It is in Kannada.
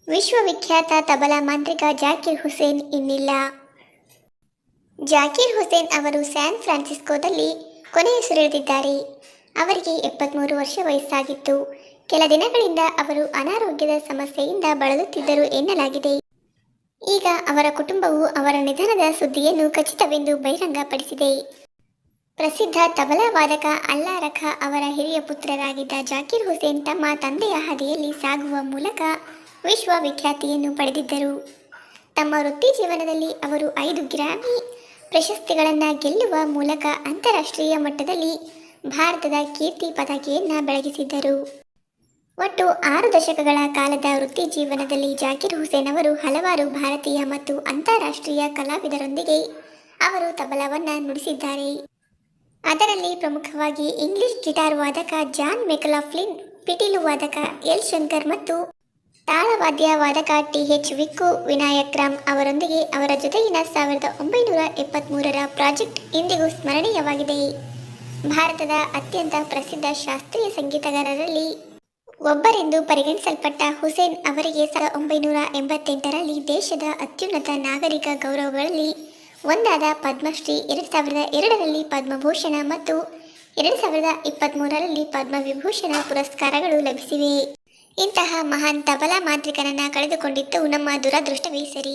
ವಿಶ್ವವಿಖ್ಯಾತ ತಬಲಾ ಮಾಂತ್ರಿಕ ಜಾಕಿರ್ ಹುಸೇನ್ ಇನ್ನಿಲ್ಲ. ಜಾಕಿರ್ ಹುಸೇನ್ ಅವರು ಸ್ಯಾನ್ ಫ್ರಾನ್ಸಿಸ್ಕೋದಲ್ಲಿ ಕೊನೆಯುಸಿರೆಳೆದಿದ್ದಾರೆ. ಅವರಿಗೆ 73 ವರ್ಷ ವಯಸ್ಸಾಗಿತ್ತು. ಕೆಲ ದಿನಗಳಿಂದ ಅವರು ಅನಾರೋಗ್ಯದ ಸಮಸ್ಯೆಯಿಂದ ಬಳಲುತ್ತಿದ್ದರು ಎನ್ನಲಾಗಿದೆ. ಈಗ ಅವರ ಕುಟುಂಬವು ಅವರ ನಿಧನದ ಸುದ್ದಿಯನ್ನು ಖಚಿತವೆಂದು ಬಹಿರಂಗಪಡಿಸಿದೆ. ಪ್ರಸಿದ್ಧ ತಬಲಾ ವಾದಕ ಅಲ್ಲಾ ರಖಾ ಅವರ ಹಿರಿಯ ಪುತ್ರರಾಗಿದ್ದ ಜಾಕಿರ್ ಹುಸೇನ್ ತಮ್ಮ ತಂದೆಯ ಹಾದಿಯಲ್ಲಿ ಸಾಗುವ ಮೂಲಕ ವಿಶ್ವವಿಖ್ಯಾತಿಯನ್ನು ಪಡೆದಿದ್ದರು. ತಮ್ಮ ವೃತ್ತಿ ಜೀವನದಲ್ಲಿ ಅವರು 5 ಗ್ರಾಮಿ ಪ್ರಶಸ್ತಿಗಳನ್ನು ಗೆಲ್ಲುವ ಮೂಲಕ ಅಂತಾರಾಷ್ಟ್ರೀಯ ಮಟ್ಟದಲ್ಲಿ ಭಾರತದ ಕೀರ್ತಿ ಪತಾಕೆಯನ್ನು ಬೆಳಗಿಸಿದ್ದರು. ಒಟ್ಟು 6 ದಶಕಗಳ ಕಾಲದ ವೃತ್ತಿ ಜೀವನದಲ್ಲಿ ಜಾಕಿರ್ ಹುಸೇನ್ ಅವರು ಹಲವಾರು ಭಾರತೀಯ ಮತ್ತು ಅಂತಾರಾಷ್ಟ್ರೀಯ ಕಲಾವಿದರೊಂದಿಗೆ ಅವರು ತಬಲಾವನ್ನು ನುಡಿಸಿದ್ದಾರೆ. ಅದರಲ್ಲಿ ಪ್ರಮುಖವಾಗಿ ಇಂಗ್ಲಿಷ್ ಗಿಟಾರ್ ವಾದಕ ಜಾನ್ ಮೆಕ್ಲಾಫ್ಲಿನ್, ಪಿಟೀಲು ವಾದಕ ಎಲ್ ಶಂಕರ್ ಮತ್ತು ತಾಳವಾದ್ಯ ವಾದಕ ಟಿ.ಎಚ್. ವಿಕ್ಕು ವಿನಾಯಕ್ ರಾಮ್ ಅವರೊಂದಿಗೆ ಅವರ ಜೊತೆಗಿನ 1973ರ ಪ್ರಾಜೆಕ್ಟ್ ಇಂದಿಗೂ ಸ್ಮರಣೀಯವಾಗಿದೆ. ಭಾರತದ ಅತ್ಯಂತ ಪ್ರಸಿದ್ಧ ಶಾಸ್ತ್ರೀಯ ಸಂಗೀತಗಾರರಲ್ಲಿ ಒಬ್ಬರೆಂದು ಪರಿಗಣಿಸಲ್ಪಟ್ಟ ಹುಸೇನ್ ಅವರಿಗೆ 1988ರಲ್ಲಿ ದೇಶದ ಅತ್ಯುನ್ನತ ನಾಗರಿಕ ಗೌರವಗಳಲ್ಲಿ ಒಂದಾದ ಪದ್ಮಶ್ರೀ, 2002ರಲ್ಲಿ ಪದ್ಮಭೂಷಣ ಮತ್ತು 2023ರಲ್ಲಿ ಪದ್ಮವಿಭೂಷಣ ಪುರಸ್ಕಾರಗಳು ಲಭಿಸಿವೆ. ಇಂತಹ ಮಹಾನ್ ತಬಲಾ ಮಾಂತ್ರಿಕನನ್ನು ಕಳೆದುಕೊಂಡಿದ್ದು ನಮ್ಮ ದುರದೃಷ್ಟವೇ ಸರಿ.